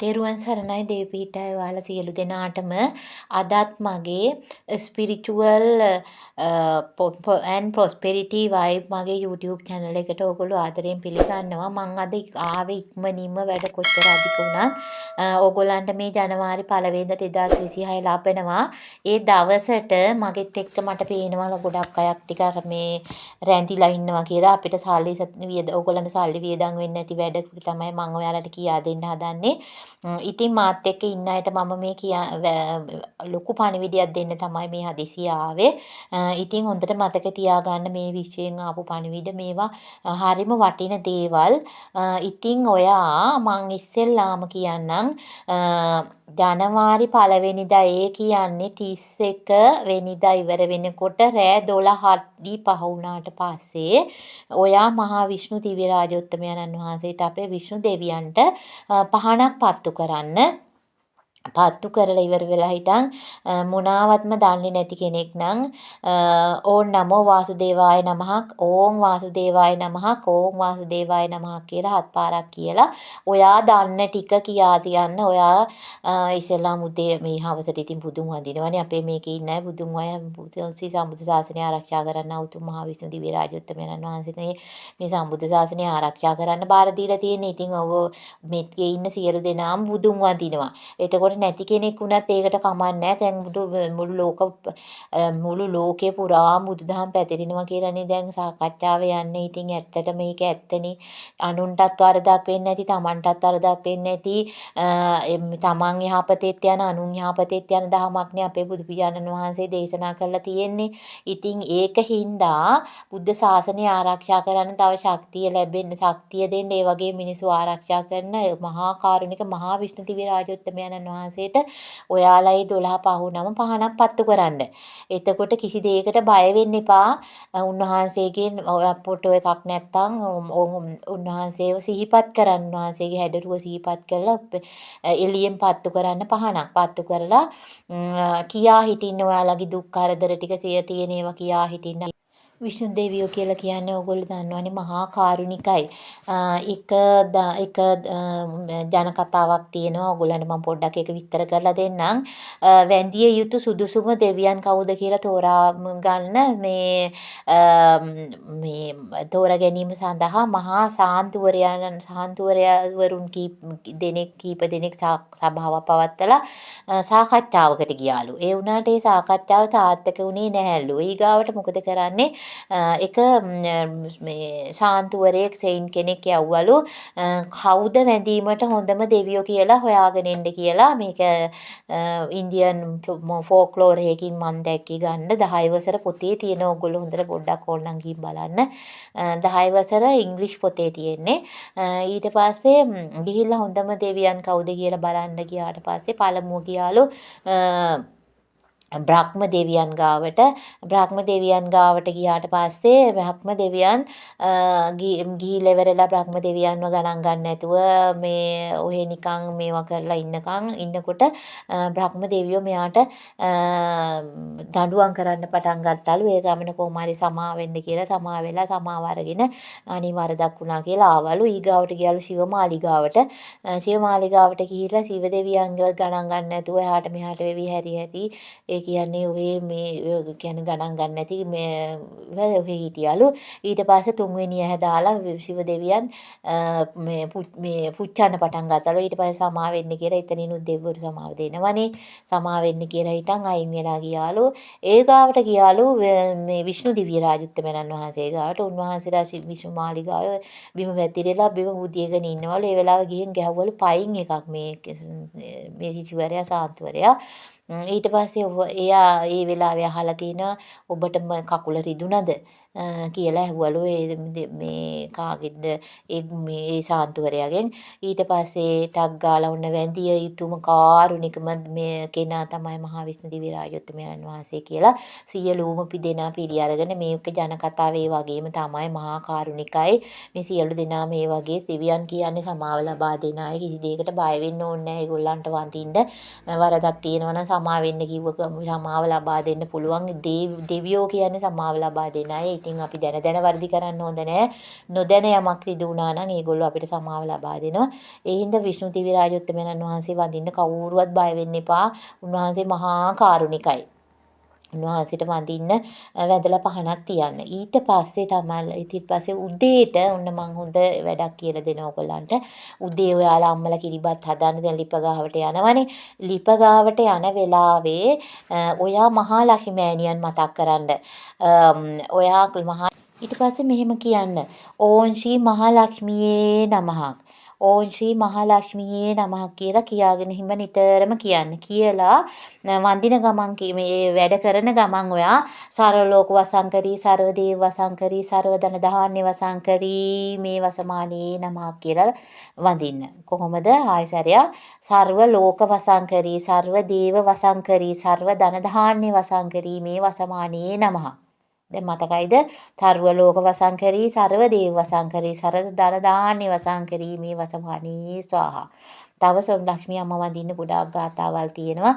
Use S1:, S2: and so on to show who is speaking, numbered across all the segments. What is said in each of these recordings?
S1: තෙරුවන් සරණයි දේවපීඨය ඔයාලා සියලු දෙනාටම අදත් මගේ ස්පිරිචුවල් and prosperity vibe මගේ YouTube channel එකට ඔයගොල්ලෝ ආදරයෙන් පිළිගන්නවා. මම අද ආවේ ඉක්මනින්ම වැඩ කොච්චර අධික වුණත් ඕගොල්ලන්ට මේ ජනවාරි 1 වෙනිදා 2026 ලබනවා. ඒ දවසට මගෙත් එක්ක මට පේනවා ගොඩක් අයක් ටික මේ රැඳිලා ඉන්නවා කියලා. අපිට සල්ලි ඕගොල්ලන්ට සල්ලි වියදම් වෙන්නේ නැති වැඩ තමයි මම ඔයාලට කියා දෙන්න හදන්නේ. ඉතින් මාත් එක්ක ඉන්න අයට මම මේ ලොකු පණිවිඩයක් දෙන්න තමයි මේ හදිසිය ආවේ. ඉතින් හොඳට මතක තියාගන්න මේ විශ්වයෙන් ආපු පණිවිඩ මේවා හරිම වටින දේවල්. ඉතින් ඔයා මං ඉස්සෙල්ලාම කියන්නම් ජනවාරි 1 වෙනිදා ඒ කියන්නේ 31 වෙනිදා ඉවර වෙනකොට රෑ 12:05 වුණාට පස්සේ ඔයා මහා විෂ්ණු දිව්‍ය රාජෝත්තමයන්න් වහන්සේට අපේ විෂ්ණු දෙවියන්ට පහනක් පත්තු කරන්න. පත්තු කරලා ඉවර වෙලා හිටන් මොනාවත්ම දන්නේ නැති කෙනෙක් නම් ඕම් නමෝ වාසුදේවාය නමः ඕම් වාසුදේවාය නමः ඕම් වාසුදේවාය නමः කියලා 7 පාරක් කියලා ඔයා දන්න ටික කියා තියන්න. ඔයා ඉස්සෙල්ලාම උදේ මේ හවසට ඉතින් බුදුන් වඳිනවනේ. අපේ මේකේ ඉන්න අය බුදුන් අය සම්බුද්ධ ශාසනය ආරක්ෂා කරන්න උතුම් මහා විෂ්ණු දිව්‍ය රාජෝත්තමයන් වහන්සේ මේ සම්බුද්ධ ශාසනය ආරක්ෂා කරන්න බාර දීලා තියෙන්නේ. ඉතින් ඔව් මේකේ ඉන්න සියලු දෙනාම බුදුන් වඳිනවා. එතකොට නැති කෙනෙක් වුණත් ඒකට කමක් නැහැ. දැන් මුළු ලෝකේ පුරා බුදුදහම පැතිරෙනවා කියලානේ දැන් සාකච්ඡාව යන්නේ. ඉතින් ඇත්තට මේක ඇත්තනේ. අනුන්ටත් වරදක් වෙන්නේ නැති, Tamanටත් වරදක් වෙන්නේ නැති, Taman යහපතෙත් යන, අනුන් යහපතෙත් යන දහමක්නේ අපේ බුදු පියාණන් වහන්සේ දේශනා කරලා තියෙන්නේ. ඉතින් ඒකින්දා බුද්ධ ශාසනය ආරක්ෂා කරන්න තව ශක්තිය දෙන්න ඒ වගේ මිනිස්සු ආරක්ෂා කරන මහා කාරුණික මහා විෂ්ණු දිව්‍ය රාජෝත්තමයන්න් වහන්සේට ඔයාලයි 12 පහුනම පහනක් පත්තු කරන්න. එතකොට කිසි දෙයකට බය වෙන්න එපා. උන්වහන්සේගේ ෆොටෝ එකක් නැත්තම් උන්වහන්සේව සිහිපත් කරන්න. උන්වහන්සේගේ හැඩරුව සිහිපත් කරලා එළියෙන් පත්තු කරන්න පහනක් පත්තු කරලා කියා හිටින්න ඔයාලගේ දුක් කරදර ටික තියෙන ඒවා කියා හිටින්න. විෂ්ණු දෙවියෝ කියලා කියන්නේ ඕගොල්ලෝ දන්නවනේ මහා කාරුණිකයි. එක ජන කතාවක් තියෙනවා. ඕගොල්ලන්ට මම පොඩ්ඩක් ඒක විස්තර කරලා දෙන්නම්. වැඳිය යුතු සුදුසුම දෙවියන් කවුද කියලා තෝරා ගන්න මේ තෝරා ගැනීම සඳහා මහා සාන්තුවරයවරුන් කීප දෙනෙක් සභාවක් පවත්වලා සාකච්ඡාවකට ගියාලු. ඒ වුණාට ඒ සාකච්ඡාව සාර්ථක වුණේ නැහැලු. ඊගාවට මොකද කරන්නේ? එක මේ ශාන්තුවරයෙක් සෙයින් කෙනෙක් යවවලු කවුද වැඳීමට හොඳම දෙවියෝ කියලා හොයාගෙන එන්න කියලා. මේක ඉන්දියන් ෆෝක්ලෝර් එකකින් මම දැක්කේ ගන්න 10 වසර පොතේ තියෙන. ඕගොල්ලෝ හොඳට පොඩ්ඩක් ඕනනම් ගිහින් බලන්න. 10 වසර ඉංග්‍රීසි පොතේ තියෙන්නේ. ඊට පස්සේ ගිහිල්ලා හොඳම දෙවියන් කවුද කියලා බලන්න ගියාට පස්සේ පළමුව ගියාලු බ්‍රහ්ම දෙවියන් ගාවට. බ්‍රහ්ම දෙවියන් ගාවට ගියාට පස්සේ බ්‍රහ්ම දෙවියන් ගිහිල්ලා ඉවරලා බ්‍රහ්ම දෙවියන්ව ගණන් ගන්න නැතුව මේ ඔහෙ නිකන් මේවා කරලා ඉන්නකොට බ්‍රහ්ම දෙවියෝ මෙයාට දඬුවම් කරන්න පටන් ගත්තලු. ඒ ගමන කොහොම හරි සමා වෙන්න කියලා සමා වෙලා සමාව අරගෙන අනි වරදක් වුණා කියලා ආවලු. ඊගාවට ගියලු ශිවමාලිගාවට. ශිවමාලිගාවට ගිහිල්ලා ශිව දෙවියන්ව ගණන් ගන්න නැතුව එහාට මෙහාට වෙවි හැරි කියන්නේ ඔහේ මේ කියන්නේ ගණන් ගන්න නැති මේ ඔහේ හිටියලු. ඊට පස්සේ තුන්වෙනි ඇහැ දාලා ශිව දෙවියන් මේ පුච්චන්න පටන් ගත්තලු. ඊට පස්සේ සමා වෙන්න කියලා එතනිනුත් දෙවිවරු සමාව දෙනවනේ. සමා වෙන්න කියලා හිටන් අයින් වෙලා ගියාලු. ඒ ගාවට ගියාලු මේ විෂ්ණු දිව්‍ය රාජෝත්තමයන් වහන්සේ ගාවට. උන්වහන්සේලා විෂ්ණු මාලිගාවේ බිම වැතිරෙලා බිම බුදියගෙන ඉන්නවලු. ඒ වෙලාව ගිහින් ගැහුවලු පයින් එකක් මේ ඍෂිවරයා සාන්තුවරයා. ඊට පස්සේ එයා ඒ වෙලාවේ අහලා තිනවා ඔබට කකුල රිදුනද කියලා ඇහුවලු මේ කාගෙද මේ සාන්තුවරයාගෙන්. ඊට පස්සේ ටක් ගාලා ඔන්න වැඳිය යුතුම කාරුණිකම මේ කෙනා තමයි මහා විෂ්ණු දිව්‍ය රාජෝත්තමයන් වහන්සේ කියලා සියලුම දෙනා පිළි අරගෙන මේක ජන කතාව ඒ වගේම තමයි මහා කාරුණිකයි. මේ සියලු දෙනා මේ වගේ දෙවියන් කියන්නේ සමාව ලබා දෙන අය. කිසි දෙයකට බය වෙන්න ඕනේ නැහැ. ඒගොල්ලන්ට වඳින්න වරදක් තියෙනවා නම් සමා වෙන්න කිව්වක සමාව ලබා දෙන්න පුළුවන්. දෙවියෝ කියන්නේ සමාව ලබා දෙන අය. ඉතින් අපි දැන වර්ධි කරන්න හොඳ නැහැ. නොදැන යමක් සිදු වුණා නම් ඒගොල්ලෝ අපිට සමාව ලබා දෙනවා. ඒ හින්දා විෂ්ණු දිවිරාජෝත්තමයන්න් වහන්සේ වඳින්න කවුරුවත් බය වෙන්න එපා. උන්වහන්සේ මහා කාරුණිකයි. උන්වහන්සේට වඳින්න වැඳලා පහනක් තියන්න. ඊට පස්සේ උදේට ඔන්න මං හොඳ වැඩක් කියලා දෙනවා ඔයගොල්ලන්ට. උදේ ඔයාලා අම්මලා කිරිබත් හදන්න දැන් ලිප ගාවට යනවනේ. ලිප ගාවට යන වෙලාවේ ඔයා මහා ලක්ෂ්මී මෑණියන් මතක් කරන්න. ඔයා ඊට පස්සේ මෙහෙම කියන්න. ඕං ශ්‍රී මහලක්ෂ්මියේ නමః. ඕං ශ්‍රී මහලක්ෂ්මියේ නමః කියලා කියාගෙන හිම නිතරම කියන්න. කියලා වඳින ගමන් මේ වැඩ කරන ගමන් ඔයා සර්ව ලෝක වසංකරී, සර්ව දේව වසංකරී, සර්ව ධන ධාන්‍ය වසංකරී මේ වසමානී නමః කියලා වඳින්න. කොහොමද? ආයසරයක් සර්ව ලෝක වසංකරී, සර්ව දේව වසංකරී, සර්ව ධන ධාන්‍ය වසංකරී මේ වසමානී නමః. දැන් මතකයිද? සර්ව ලෝක වසංකරී, සර්ව දේව වසංකරී, සර්ව ධන ධාන්‍ය වසංකරී මේ වසමානී ස්වාහා. තව ලක්ෂ්මී අම්මා වඳින්න ගොඩාක් ගාතාවල් තියෙනවා.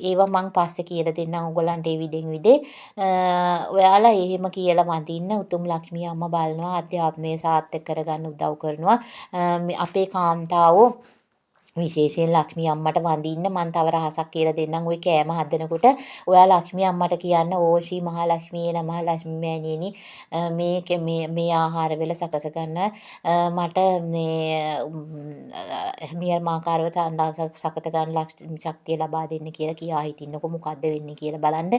S1: ඒවා මං පස්සේ කියලා දෙන්නම් ඔයගොල්ලන්ට ඒ විදිහේ. ඔයාලා එහෙම කියලා වඳින්න උතුම් ලක්ෂ්මී අම්මා බලනවා අධ්‍යාත්මය සාර්ථක කරගන්න උදව් කරනවා. අපේ කාන්තාවෝ විශේෂයෙන් ලක්ෂ්මී අම්මට වඳින්න මම තව රහසක් කියලා දෙන්නම්. ওই කෑම හදනකොට ඔයා ලක්ෂ්මී අම්මට කියන්න ඕ ශ්‍රී මහා ලක්ෂ්මී නමः ලක්ෂ්මී මෑණියනි මේ ආහාර වල සකස ගන්න මට මේ නිර්මාකාරව සකත ගන්න ශක්තිය ලබා දෙන්න කියලා කියා හිටින්නකො මොකද්ද වෙන්නේ කියලා බලන්න.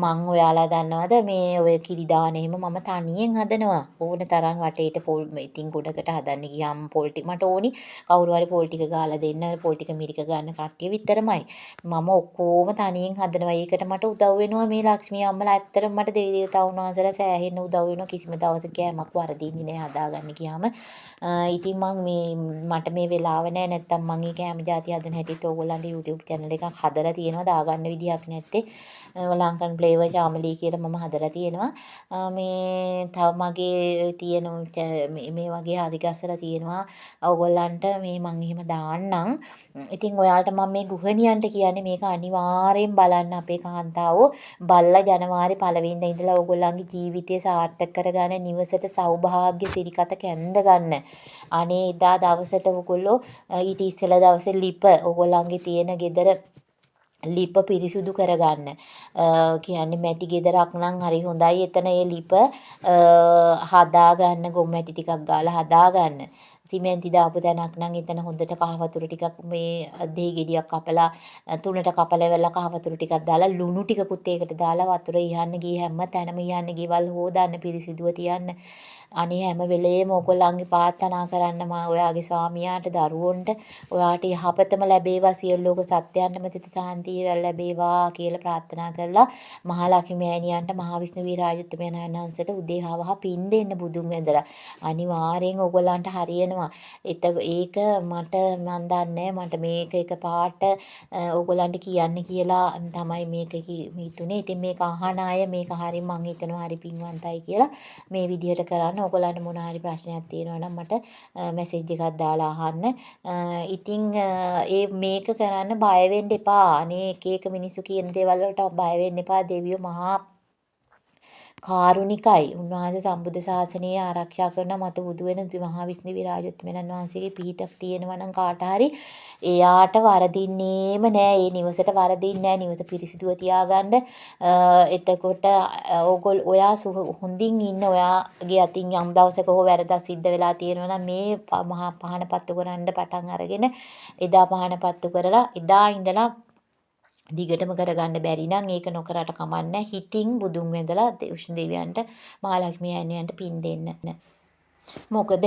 S1: මං ඔයාලා දන්නවද මේ ඔය කිරි දාන එහෙම මම තනියෙන් හදනවා. ඕන තරම් වටේට පොල් ඉතින් ගොඩකට හදන්න ගියාම පොල් ටික මට ඕනි. කවුරු හරි පොල් ටික ගාලා දෙන්න පොල් ටික මිරික ගන්න කට්ටිය විතරමයි. මම ඔක්කොම තනියෙන් හදනවා. ඒකට මට උදව් වෙනවා මේ ලක්ෂ්මී අම්මලා. ඇත්තටම මට දෙවි දේවතාවුන් වහන්සේලා සෑහෙන්න උදව් වෙනවා. කිසිම දවසක කෑමක් වරදින්නේ නැහැ හදාගන්න ගියාම. ඉතින් මට මේ වෙලාව නැහැ. නැත්තම් මම මේ කෑම જાති හදන හැටිත් ඕගොල්ලන්ට YouTube channel එකක් හදලා තියෙනවා. දාගන්න විදියක් නැත්තේ. ලංකන් ෆ්ලේවර් ශාමලී කියලා මම හදලා තියෙනවා. මේ තව මගේ තියෙන මේ වගේ හරි ගස්සලා තියෙනවා. ඕගොල්ලන්ට මේ මං එහෙම දාන්නම්. ඉතින් ඔයාලට මම මේ ගෘහණියන්ට කියන්නේ මේක අනිවාර්යෙන් බලන්න අපේ කාන්තාවෝ බල්ලා ජනවාරි 1 වෙනිදා ඉඳලා ඕගොල්ලන්ගේ ජීවිතය සාර්ථක කරගන්න නිවසට සෞභාග්‍ය සිරිකත කැඳ ගන්න. අනේ එදා දවසට ඕගොල්ලෝ ඊට ඉස්සෙල්ලා දවසේ ලිප ඕගොල්ලන්ගේ තියෙන ගෙදර ලිප පිරිසුදු කරගන්න. කියන්නේ මැටි ගෙදරක් නම් හරි හොඳයි. එතන ඒ ලිප හදාගන්න ගොම්මැටි ටිකක් ගාලා හදාගන්න. සිමෙන්ති දාපු තැනක් නම් එතන හොඳට කහ වතුර ටිකක් මේ දෙහි ගෙඩියක් කපලා තුනට කපලා ඉවරලා කහ වතුර ටිකක් දාලා ලුණු ටිකකුත් ඒකට දාලා වතුර ඉහන්න ගිය හැම තැනම ඉහන්න ගෙවල් හොදන්න පිරිසිදුව තියන්න. අනේ හැම වෙලේම ඔයගොල්ලන්ගේ ප්‍රාර්ථනා කරන්න මා ඔයාගේ ස්වාමියාට දරුවොන්ට ඔයාට යහපතම ලැබේවා සියලු ලෝක සත්‍යයන්ටම සිත සාන්තිය ලැබේවා කියලා ප්‍රාර්ථනා කරලා මහා ලක්ෂ්මී මෑණියන්ට මහා විෂ්ණු විරාජෝත්තමයන් වහන්සේට උදේ හවහ පින් දෙන්න බුදුන් වැඳලා අනිවාර්යෙන් ඔයගොල්ලන්ට හරියනවා. ඒක මට මන් දන්නේ මට මේක එකපාරට ඔයගොල්ලන්ට කියන්න කියලා තමයි මේක හිතුනේ. ඉතින් මේක අහන අය මේක හරි මං හිතනවා හරි පින්වන්තයි කියලා මේ විදිහට කරන්න. ඔයගොල්ලන්ට මොන හරි ප්‍රශ්නයක් තියෙනවා නම් මට මැසේජ් එකක් දාලා අහන්න. ඉතින් මේක කරන්න බය වෙන්න එපා. අනේ එක මිනිස්සු කියන දේවල් වලට බය වෙන්න එපා. දෙවියෝ මහා කාරුණිකයි. උන්වහන්සේ සම්බුද්ධ ශාසනය ආරක්ෂා කරන මතු බුදු වෙන මහා විෂ්ණු විරාජෝත්තමයන් වහන්සේගේ පිහිටක් තියෙනවා නම් කාට හරි එයාට වරදින්නේම නෑ. ඒ නිවසට වරදින්නේ නෑ. නිවස පිරිසිදුව තියාගන්න. එතකොට ඔයා හොඳින් ඉන්න ඔයාගේ අතින් යම් දවසක හෝ වැරදක් සිද්ධ වෙලා තියෙනවා නම් මේ මහා පහන පත්තු කරන්න පටන් අරගෙන එදා පහන පත්තු කරලා එදා ඉඳලා දිගටම කරගන්න බැරි නම් ඒක නොකරට කමන්නේ. හිතින් බුදුන් වැඳලා විෂ්ණු දෙවියන්ට මහා ලක්ෂ්මී ඇණියන්ට පින් දෙන්න. මොකද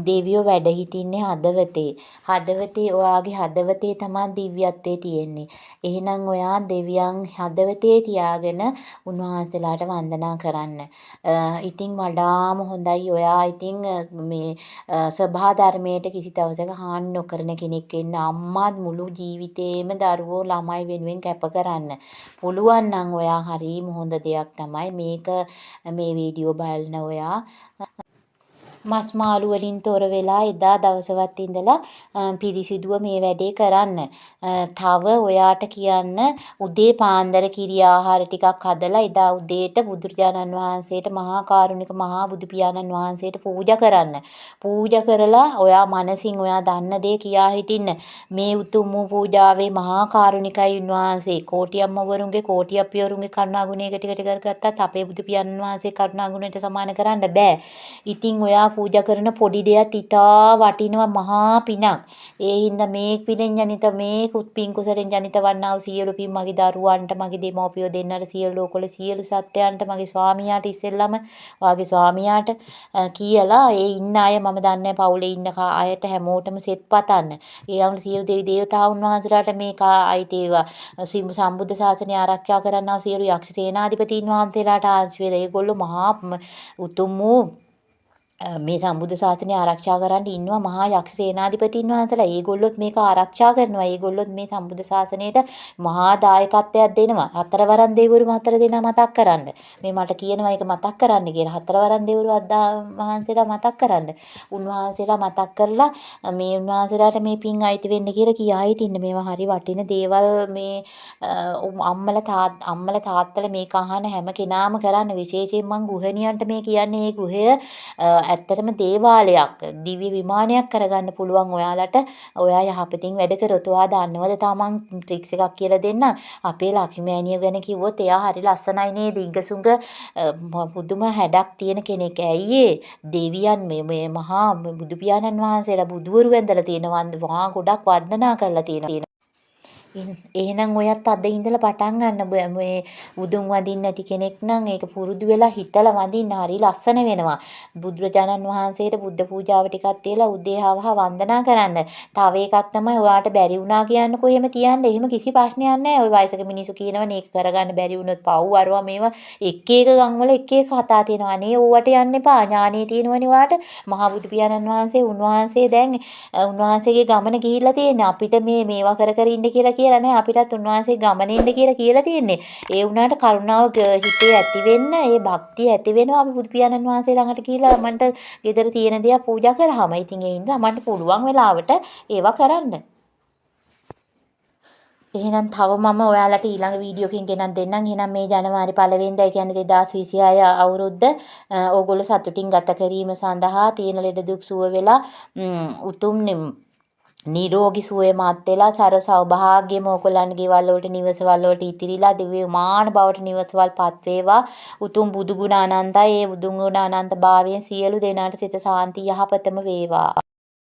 S1: දෙවියෝ වැඩ හිටින්නේ හදවතේ. හදවතේ ඔයාගේ හදවතේ තමයි දිව්‍යත්වයේ තියෙන්නේ. එහෙනම් ඔයා දෙවියන් හදවතේ තියාගෙන උන්වහන්සේලාට වන්දනා කරන්න. ඉතින් වඩාම හොඳයි ඔයා ඉතින් මේ සබහා ධර්මයට කිසි දවසක හානි නොකරන කෙනෙක් වෙන්න. අම්මා මුළු ජීවිතේම දරුවෝ ළමයි වෙනුවෙන් කැප කරන්න. පුළුවන් නම් ඔයා හරිම හොඳ දෙයක් තමයි මේක මේ වීඩියෝ බලන ඔයා මස් මාළු වලින් තොර වෙලා එදා දවසවත් ඉඳලා පිරිසිදුව මේ වැඩේ කරන්න. තව ඔයාට කියන්න උදේ පාන්දර කිරි ආහාර ටිකක් හදලා එදා උදේට බුදුරජාණන් වහන්සේට මහා කාරුණික මහා බුදු පියාණන් වහන්සේට පූජා කරන්න. පූජා කරලා ඔයා මනසින් ඔයා දන්න දේ කියා හිටින්න. මේ උතුම් වූ පූජාවේ මහා කාරුණිකයි උන්වහන්සේ. කෝටි අම්මවරුන්ගේ කෝටි අපියවරුන්ගේ කරුණා ගුණය ටික කරගත්තත් අපේ බුදු පියාණන් වහන්සේ කරුණා ගුණයට සමාන කරන්න බෑ. ඉතින් ඔයා පූජා කරන පොඩි දෙයක් ඉතා වටිනවා මහා පිනක්. ඒ හින්දා මේ පිනෙන් ජනිත මේ පින් කුසලෙන් ජනිත වන්නා වූ සියලු පින් මගේ දරුවන්ට මගේ දෙමව්පියෝ දෙන්නට සියලු ලෝකවල සියලු සත්‍යයන්ට මගේ ස්වාමියාට ඉස්සෙල්ලම වාගේ ස්වාමියාට කියලා ඒ ඉන්න අය මම දන්නේ පවුලේ ඉන්න අයට හැමෝටම සෙත් පතන්න. ඊළඟට සියලු දෙවි දේවතාවුන් වහන්සේලාට මේක අයිති වේවා. සම්බුද්ධ ශාසනය ආරක්ෂා කරන්නා වූ සියලු යක්ෂ සේනාධිපතීන් වහන්සේලාට ආශිර්වාද. ඒගොල්ලෝ මහා උතුම් වූ මේ සම්බුද්ධ ශාසනය ආරක්ෂා කරන්න ඉන්නවා මහා යක්ෂ සේනාධිපතීන් වහන්සේලා. ඒගොල්ලොත් මේක ආරක්ෂා කරනවා. ඒගොල්ලොත් මේ සම්බුද්ධ ශාසනයට මහා දායකත්වයක් දෙනවා. හතරවරන් දෙවිවරු හතර දෙනා මතක් කරන්න. මේ මට කියනවා ඒක මතක් කරන්න කියලා. හතරවරන් දෙවිවරු වහන්සේලා මතක් කරන්න. උන්වහන්සේලා මතක් කරලා මේ උන්වහන්සේලාට මේ පින් අයිති වෙන්න කියලා කියා හිටින්න. මේවා හරි වටින දේවල් මේ අම්මලා තාත්තලා මේක අහන හැම කෙනාම කරන්න. විශේෂයෙන් මං ගෘහණියන්ට මේ කියන්නේ මේ ගෘහය ඇත්තටම දේවාලයක් දිව්‍ය විමානයක් කරගන්න පුළුවන් ඔයාලට. ඔයා යහපතින් වැඩ කරොත් ඔයා දන්නවද තාමන් ට්‍රික්ස් එකක් කියලා දෙන්න. අපේ ලක්ෂ්මී ඇණිය ගැන කිව්වොත් එයා හරි ලස්සනයි නේද? ඉංගසුඟ පුදුම හැඩක් තියෙන කෙනෙක්. ඇයි දෙවියන් මේ මහා බුදු පියාණන් වහන්සේලා බුදුවරු වැඳලා තියෙනවා. වහා ගොඩක් වන්දනා කරලා තියෙනවා. එහෙනම් ඔයත් අද ඉඳලා පටන් ගන්න මේ උදුන් වදින්න නැති කෙනෙක් නම් ඒක පුරුදු වෙලා හිතලා වදින්න හරි ලස්සන වෙනවා. බුදුරජාණන් වහන්සේට බුද්ධ පූජාව ටිකක් තියලා උදේ හවහ වන්දනා කරන්න. තව එකක් තමයි ඔයාට බැරි වුණා කියන්නකෝ එහෙම තියන්න. එහෙම කිසි ප්‍රශ්නයක් නැහැ. ওই වයසක මිනිස්සු කියනවනේ ඒක කරගන්න බැරි වුණොත් පව් අරවා මේවා එක එක ගම් වල එක එක කතා තියෙනවා. අනේ ඕවට යන්න එපා. ඥානෙ තියෙනවනේ ඔයාට. මහා බුදු පියාණන් වහන්සේ උන්වහන්සේ දැන් උන්වහන්සේගේ ගමන ගිහිල්ලා තියෙන්නේ. අපිට මේවා කර කර ඉන්න කියලා නෑ. අපිටත් උන්වහන්සේ ගමනින්ද කියලා තියෙන්නේ. ඒ වුණාට කරුණාව හිතේ ඇති වෙන්න, ඒ භක්තිය ඇති වෙනවා අපි බුදු පියාණන් වහන්සේ ළඟට ගිහිල්ලා මන්ට ගෙදර තියෙන දේවල් පූජා කරාම. ඉතින් ඒ හින්දා මන්ට පුළුවන් වෙලාවට ඒවා කරන්න. එහෙනම් තව මම ඔයාලට ඊළඟ වීඩියෝ එකකින් ගෙනත් දෙන්නම්. එහෙනම් මේ ජනවාරි 1 වෙනිදා කියන්නේ 2026 අවුරුද්ද ඕගොල්ලෝ සතුටින් ගත කිරීම සඳහා තියෙන ලෙඩ දුක් සුව වෙලා උතුම් නිරෝගී සුවය මත් වෙලා සර සෞභාග්‍යම ඔයගොල්ලන්ගේ ගෙවල් වලට නිවසවල් වලට ඉතිරිලා දිව්‍ය මාන බවට නිවසවල්පත් වේවා. උතුම් බුදු ගුණ අනන්තයි. ඒ බුදු ගුණ අනන්ත භාවයෙන් සියලු දෙනාට සිත සාන්තිය යහපතම වේවා.